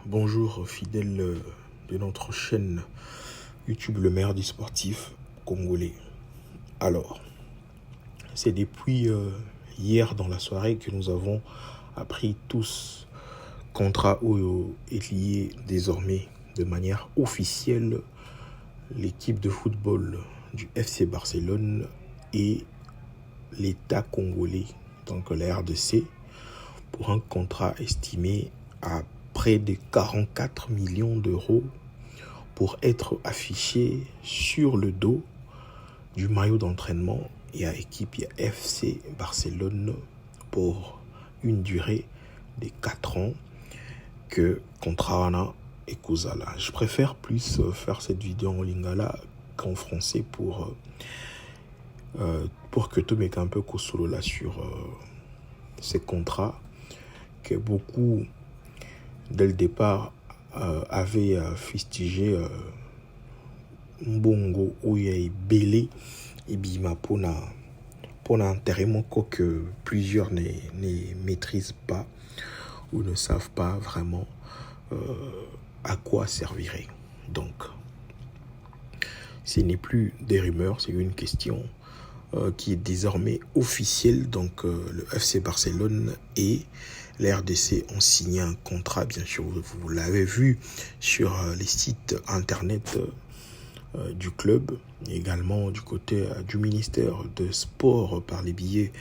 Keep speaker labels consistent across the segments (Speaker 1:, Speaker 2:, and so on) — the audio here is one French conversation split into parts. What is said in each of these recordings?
Speaker 1: Bonjour fidèles de notre chaîne YouTube Le Maire du Sportif Congolais. Alors, c'est depuis hier dans la soirée que nous avons appris tous contrat où est lié désormais de manière officielle l'équipe de football du FC Barcelone et l'État congolais, donc la RDC, pour un contrat estimé à près de 44 millions d'euros pour être affiché sur le dos du maillot d'entraînement et à équipe FC Barcelone pour une durée de 4 ans que contrat et Kozala. Je préfère plus faire cette vidéo en lingala qu'en français pour que tout mette un peu Kosolo là sur ces contrats que beaucoup dès le départ avaient fustigé Mbongo Oya Belé et Bima pour intérêt que plusieurs ne maîtrisent pas ou ne savent pas vraiment à quoi servirait. Donc, ce n'est plus des rumeurs, c'est une question qui est désormais officielle. Donc, le FC Barcelone et la RDC ont signé un contrat, bien sûr, vous l'avez vu sur les sites internet du club, et également du côté du ministère de Sport par les billets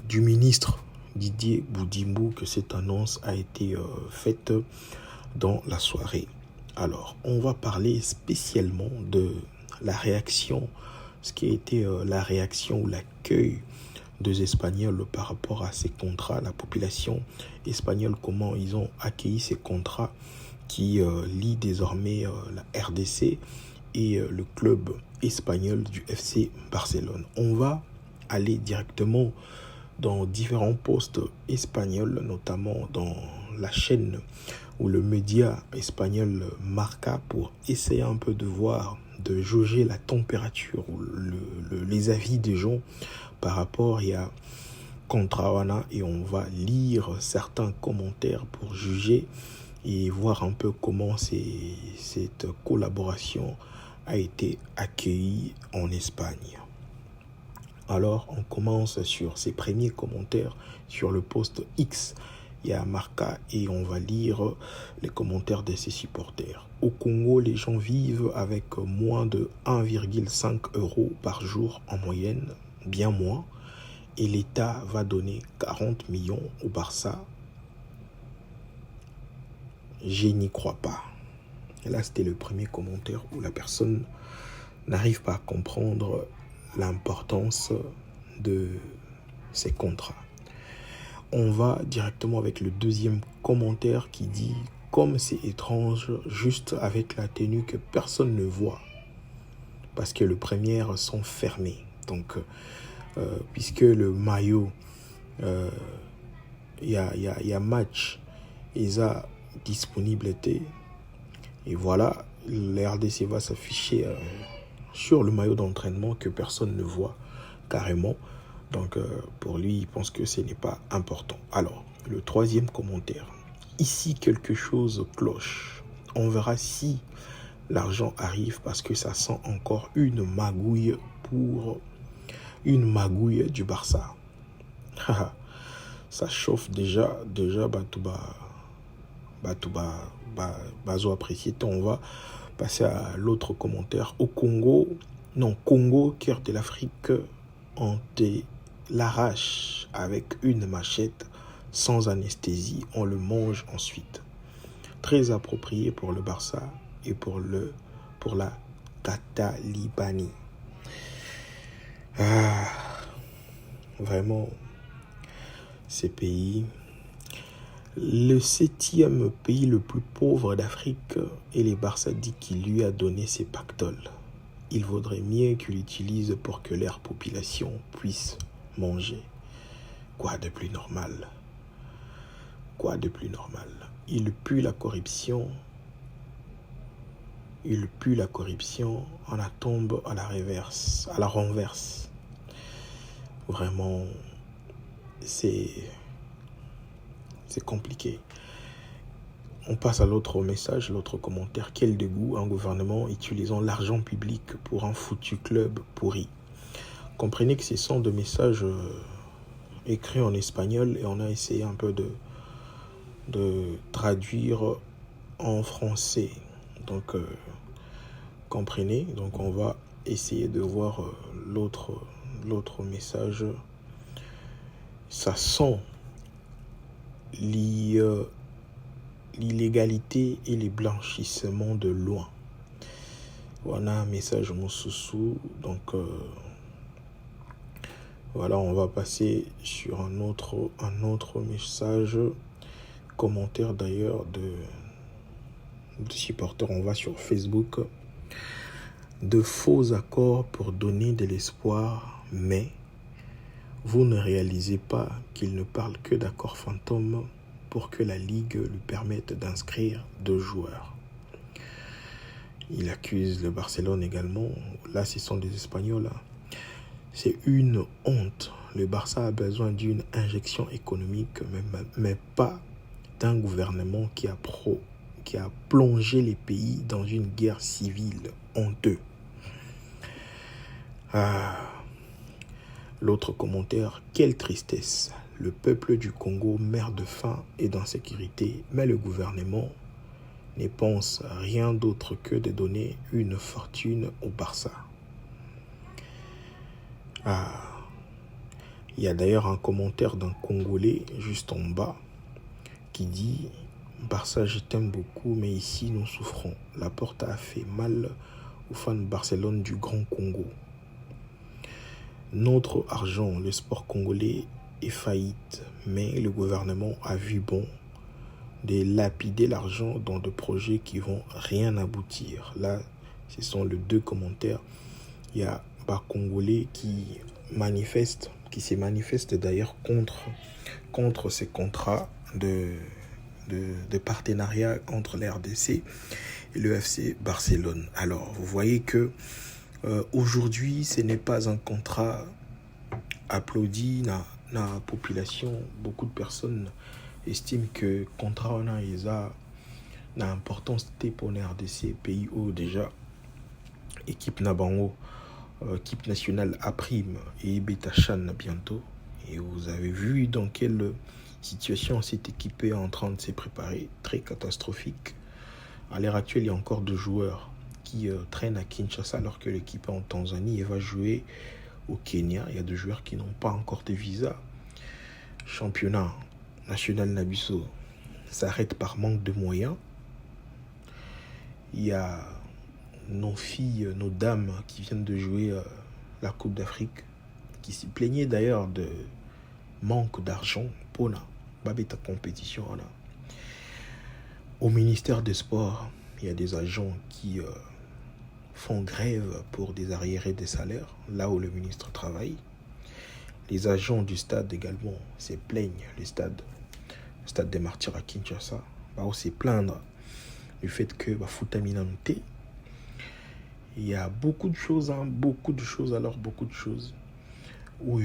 Speaker 1: du ministre Didier Boudimbo que cette annonce a été faite dans la soirée. Alors, on va parler spécialement de la réaction, ce qui a été la réaction ou l'accueil des Espagnols par rapport à ces contrats, la population espagnole, comment ils ont accueilli ces contrats qui lient désormais la RDC et le club espagnol du FC Barcelone. On va aller directement dans différents postes espagnols, notamment dans la chaîne ou le média espagnol Marca, pour essayer un peu de voir, de jauger la température ou les avis des gens par rapport à Contrawana, et on va lire certains commentaires pour juger et voir un peu comment cette collaboration a été accueillie en Espagne. Alors, on commence sur ces premiers commentaires sur le post X. Il y a Marca et on va lire les commentaires de ses supporters. Au Congo, les gens vivent avec moins de 1,5 € par jour en moyenne, bien moins. Et l'État va donner 40 millions au Barça. Je n'y crois pas. Et là, c'était le premier commentaire où la personne n'arrive pas à comprendre l'importance de ces contrats. On va directement avec le deuxième commentaire qui dit « Comme c'est étrange, juste avec la tenue que personne ne voit, parce que les premières sont fermées. » Donc, puisque le maillot, y a match, ils a disponibilité, et voilà, le RDC va s'afficher sur le maillot d'entraînement que personne ne voit carrément. Donc, pour lui, il pense que ce n'est pas important. Alors, le troisième commentaire. Ici, quelque chose cloche. On verra si l'argent arrive parce que ça sent encore une magouille du Barça. Ça chauffe déjà bazo apprécié. On va passer à l'autre commentaire. Au Congo, cœur de l'Afrique, on te l'arrache avec une machette sans anesthésie, on le mange ensuite. Très approprié pour le Barça et pour la Katalibanie. Vraiment, ces pays, le 7e pays le plus pauvre d'Afrique, et les Barça dit qu'il lui a donné ses pactoles. Il vaudrait mieux qu'il l'utilise pour que leur population puisse manger. Quoi de plus normal? Quoi de plus normal? Il pue la corruption. On la tombe à la renverse. Vraiment, c'est compliqué. On passe à l'autre message, l'autre commentaire. Quel dégoût, un gouvernement utilisant l'argent public pour un foutu club pourri. Comprenez que ce sont des messages écrits en espagnol et on a essayé un peu de traduire en français. Donc, comprenez. Donc, on va essayer de voir l'autre message. Ça sent l'illégalité et les blanchissements de loin. Voilà un message Moussousou. Donc voilà, on va passer sur un autre message, commentaire d'ailleurs de supporters. On va sur Facebook. De faux accords pour donner de l'espoir, mais vous ne réalisez pas qu'il ne parle que d'accords fantômes pour que la Ligue lui permette d'inscrire 2 joueurs. Il accuse le Barcelone également. Là, ce sont des Espagnols. C'est une honte. Le Barça a besoin d'une injection économique, mais pas d'un gouvernement qui a plongé les pays dans une guerre civile. Honteux. L'autre commentaire, quelle tristesse. Le peuple du Congo meurt de faim et d'insécurité, mais le gouvernement ne pense rien d'autre que de donner une fortune au Barça. Il y a d'ailleurs un commentaire d'un Congolais juste en bas qui dit « Barça, je t'aime beaucoup, mais ici nous souffrons. La porte a fait mal aux fans de Barcelone du Grand Congo. Notre argent, le sport congolais est faillite, mais le gouvernement a vu bon de lapider l'argent dans des projets qui vont rien aboutir. » Là, ce sont les 2 commentaires. Il y a un Congolais qui se manifeste d'ailleurs contre ces contrats de partenariat entre la RDC et le FC Barcelone. Alors, vous voyez que aujourd'hui, ce n'est pas un contrat applaudi dans la population. Beaucoup de personnes estiment que le contrat a importance pour la RDC, pays où déjà équipe Nabango, équipe nationale A prime et Betachan bientôt. Et vous avez vu dans quelle situation cette équipe est en train de se préparer, très catastrophique. À l'heure actuelle, il y a encore 2 joueurs qui traînent à Kinshasa alors que l'équipe est en Tanzanie et va jouer au Kenya. Il y a 2 joueurs qui n'ont pas encore de visa. Championnat national Nabiso s'arrête par manque de moyens. Il y a nos filles, nos dames qui viennent de jouer la Coupe d'Afrique, qui s'y plaignaient d'ailleurs de manque d'argent pour la compétition. Au ministère des Sports, il y a des agents qui font grève pour des arriérés des salaires, là où le ministre travaille. Les agents du stade également se plaignent, le stade des Martyrs à Kinshasa, va aussi plaindre du fait que Foutaminante. Il y a beaucoup de choses, beaucoup de choses, où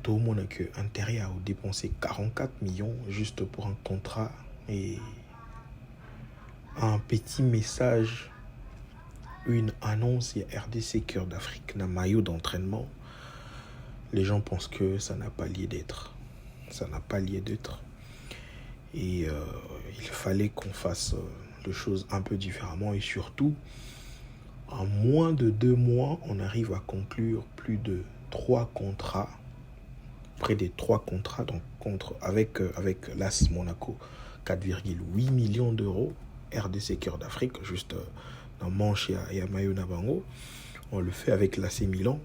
Speaker 1: tout le monde a que intérêt à dépenser 44 millions juste pour un contrat et un petit message, une annonce. Il y a RDC Cœur d'Afrique, un maillot d'entraînement. Les gens pensent que ça n'a pas lieu d'être. Et il fallait qu'on fasse les choses un peu différemment. Et surtout, en moins de 2 mois, on arrive à conclure plus de 3 contrats. Près des 3 contrats donc, avec l'AS Monaco. 4,8 millions d'euros. RDC Cœur d'Afrique, juste dans Manche et à Mayo Nabango. On le fait avec l'AC Milan.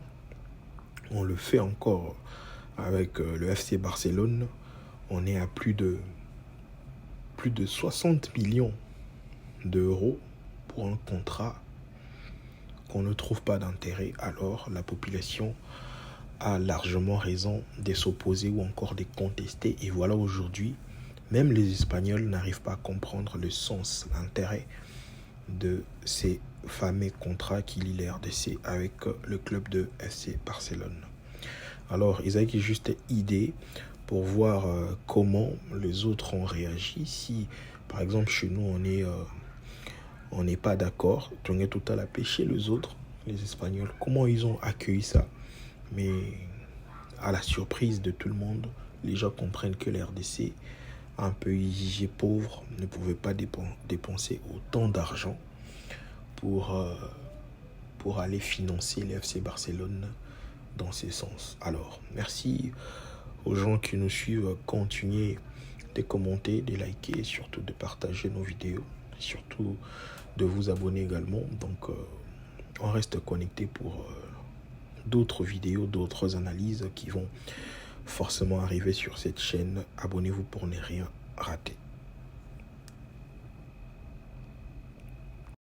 Speaker 1: On le fait encore avec le FC Barcelone. On est à plus de 60 millions d'euros pour un contrat qu'on ne trouve pas d'intérêt. Alors la population a largement raison de s'opposer ou encore de contester. Et voilà aujourd'hui, même les Espagnols n'arrivent pas à comprendre le sens, l'intérêt de ces fameux contrats qui lient la RDC avec le club de FC Barcelone. Alors, Isaac est juste idée pour voir comment les autres ont réagi. Si Par exemple, chez nous, on n'est pas d'accord. Tongue total a pêché les autres, les Espagnols. Comment ils ont accueilli ça? Mais à la surprise de tout le monde, les gens comprennent que la RDC, un pays jugé pauvre, ne pouvait pas dépenser autant d'argent pour, euh, pour aller financer le FC Barcelone dans ce sens. Alors, merci aux gens qui nous suivent. Continuez de commenter, de liker et surtout de partager nos vidéos. Surtout de vous abonner également. Donc, on reste connecté pour d'autres vidéos, d'autres analyses qui vont forcément arriver sur cette chaîne. Abonnez-vous pour ne rien rater.